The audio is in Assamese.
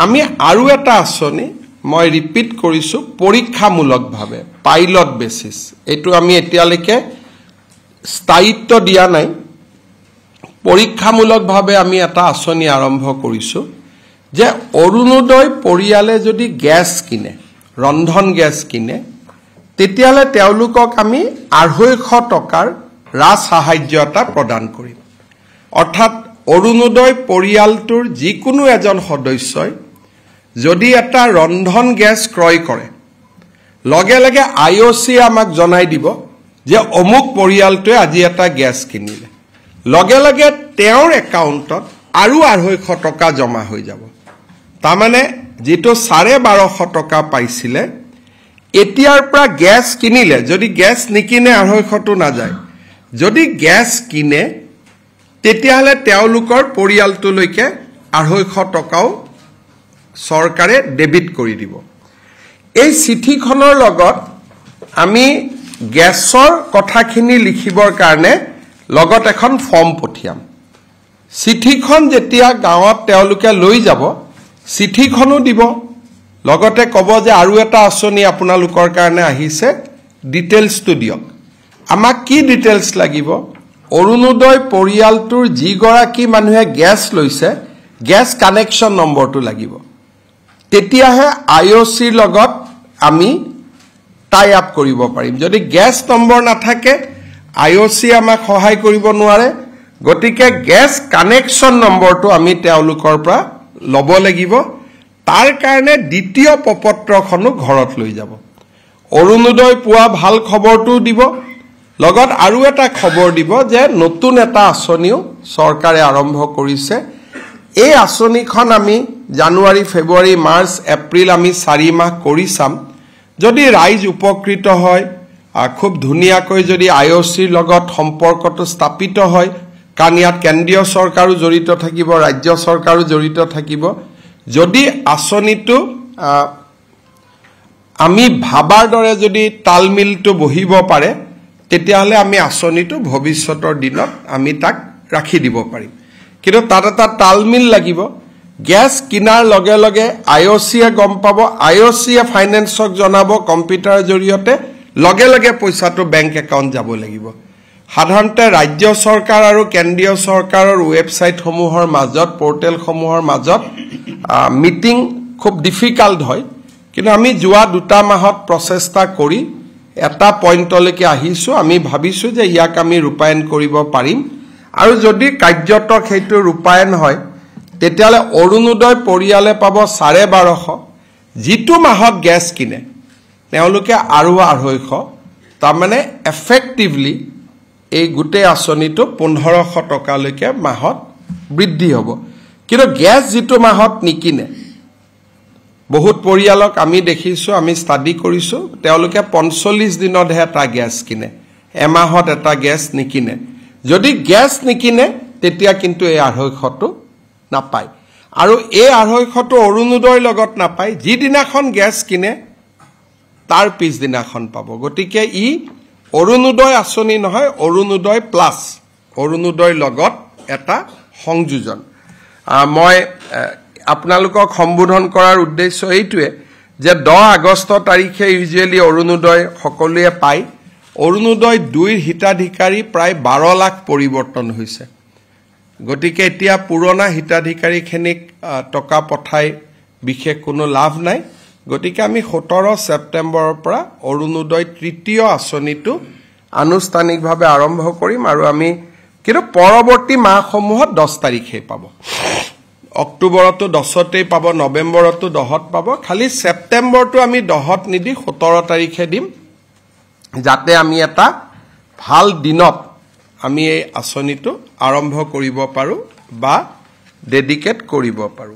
আমি আৰু এটা আঁচনি মই ৰিপিট কৰিছো পৰীক্ষামূলকভাৱে পাইলট বেচিছ এটো আমি এতিয়ালৈকে স্থায়িত্ব দিয়া নাই পৰীক্ষামূলকভাৱে আমি এটা আঁচনি আৰম্ভ কৰিছো যে অৰুণোদয় পৰিয়ালে যদি গ্যাস কিনে ৰন্ধন গ্যাস কিনে তেতিয়ালে তেওঁলোকক আমি 250 টকাৰ ৰাজ সাহায্য এটা প্ৰদান কৰিম অৰ্থাৎ অৰুণোদয় পৰিয়ালটোৰ যিকোনো এজন সদস্যই যদি এটা ৰন্ধন গ্যাস ক্ৰয় কৰে লগে লগে আইওসি আমাক জনাই দিব যে অমুক পৰিয়ালটোৱে আজি এটা গ্যাস কিনিলে লগে লগে তেওঁৰ একাউণ্টত আৰু 250 টকা জমা হৈ যাব তাৰমানে যেটো 1250 টকা পাইছিলে এতিয়াৰ পৰা গ্যাস কিনিলে যদি গ্যাস নিকিনে 250 টো না যায় যদি গ্যাস কিনে তেতিয়াহলে তেওঁলোকৰ পৰিয়ালটোলৈকে 250 টকাও সৰকাৰে ডেবিট কৰি দিব এই চিঠিখনৰ লগত আমি গ্যাসৰ কথাখিনি লিখিবৰ কাৰণে লগত এখন ফৰ্ম পঠিয়াম চিঠিখন যেতিয়া গাঁৱত তেওঁলোকে লৈ যাব চিঠিখনো দিব লগতে কব যে আৰু এটা আঁচনি আপোনালোকৰ কাৰণে আহিছে ডিটেইলছটো দিয়ক আমাক কি ডিটেইলছ লাগিব অৰুণোদয় পৰিয়ালটোৰ যিগৰাকী মানুহে গ্যাস লৈছে গ্যাস কানেকশন নম্বৰটো লাগিব তেতিয়াহে আইওসিৰ লগত আমি টাই আপ কৰিব পাৰিম যদি গ্যাস নম্বৰ নাথাকে আইওসি আমাক সহায় কৰিব নোৱাৰে গতিকে গ্যাস কানেকশন নম্বৰটো আমি তেওঁলোকৰ পৰা লব লাগিব তাৰ কাৰণে দ্বিতীয় পপত্ৰখনো ঘৰত লৈ যাব অৰুণোদয় পোৱা ভাল খবৰটো দিব লগত আৰু এটা খবৰ দিব যে নতুন এটা আঁচনিও চৰকাৰে আৰম্ভ কৰিছে এই আঁচনিখন আমি জানুৱাৰী ফেব্ৰুৱাৰী মাৰ্চ এপ্ৰিল আমি 4 মাহ কৰি চাম যদি ৰাইজ উপকৃত হয় খুব ধুনিয়াকৈ যদি আইওসিৰ লগত সম্পৰ্কটো স্থাপিত হয় কাৰণ ইয়াত কেন্দ্ৰীয় চৰকাৰো জড়িত থাকিব ৰাজ্য চৰকাৰো জড়িত থাকিব যদি আঁচনিটো আমি ভাবাৰ দৰে যদি তালমিলটো বহিব পাৰে তেতিয়াহলে আমি আঁচনিটো ভৱিষ্যতৰ দিনত আমি তাক ৰাখি দিব পাৰিম কিন্তু তাত এটা তালমিল লাগিব গ্যাস কিনাৰ লগে লগে আইওসিয়ে গম পাব আইওসিয়ে ফাইনেন্সক জনাব কম্পিউটাৰৰ জৰিয়তে লগে লগে পইচাটো বেংক একাউণ্ট যাব লাগিব সাধাৰণতে ৰাজ্য চৰকাৰ আৰু কেন্দ্ৰীয় চৰকাৰৰ ওয়েবসাইট সমূহৰ মাজত পোৰ্টেল সমূহৰ মাজত মিটিং খুব ডিফিকাল্ট হয় কিন্তু আমি যোৱা 2 মাহত প্ৰচেষ্টা কৰি এটা পইণ্টলৈকে আহিছো আমি ভাবিছো যে ইয়াক আমি ৰূপায়ণ কৰিব পাৰিম আৰু যদি কাৰ্যতক হেতু ৰূপায়ণ হয় তেতিয়ালে অৰুণোদয় পৰিয়ালে পাব 1250 যিটো মাহত গ্যাস কিনে তেওঁলোকে আৰু 250 তাৰমানে এফেক্টিভলি এই গুটে আঁচনিটো 1500 টকালৈকে মাহত বৃদ্ধি হ'ব কিন্তু গ্যাস যিটো মাহত নিকিনে বহুত পৰিয়ালক আমি দেখিছো আমি ষ্টাডি কৰিছো তেওঁলোকে 45 দিনতহে এটা গ্যাস কিনে এমাহত এটা গ্যাস নিকিনে যদি গ্যাস নিকিনে তেতিয়া কিন্তু এই 250 টো নাপায় আৰু এই 250 টো অৰুণোদয়ৰ লগত নাপায় যিদিনাখন গ্যাস কিনে তাৰ পিছদিনাখন পাব গতিকে ই অৰুণোদয় আঁচনি নহয় অৰুণোদয় প্লাস অৰুণোদয়ৰ লগত এটা সংযোজন মই আপোনালোকক সম্বোধন কৰাৰ উদ্দেশ্য এইটোৱে যে 10 আগষ্ট তাৰিখে ইউজুৱেলি অৰুণোদয় সকলোৱে পায় অৰুণোদয় 2 হিতাধিকাৰী প্ৰায় 12 লাখ পৰিৱৰ্তন হৈছে গতিকে এতিয়া পুৰণা হিতাধিকাৰীখিনিক টকা পঠাই বিশেষ কোনো লাভ নাই গতিকে আমি 17 সেপ্টেম্বৰৰ পৰা অৰুণোদয় তৃতীয় আঁচনিটো আনুষ্ঠানিকভাৱে আৰম্ভ কৰিম আৰু আমি কিন্তু পৰৱৰ্তী মাহসমূহত 10 তাৰিখে পাব অক্টোবৰতো 10তেই পাব নৱেম্বৰতো 10ত পাব খালি সেপ্টেম্বৰটো আমি 10ত নিদি 17 তাৰিখে দিম যাতে আমি এটা ভাল দিনত আমি এই আঁচনিটো আৰম্ভ কৰিব পাৰো বা ডেডিকেট কৰিব পাৰো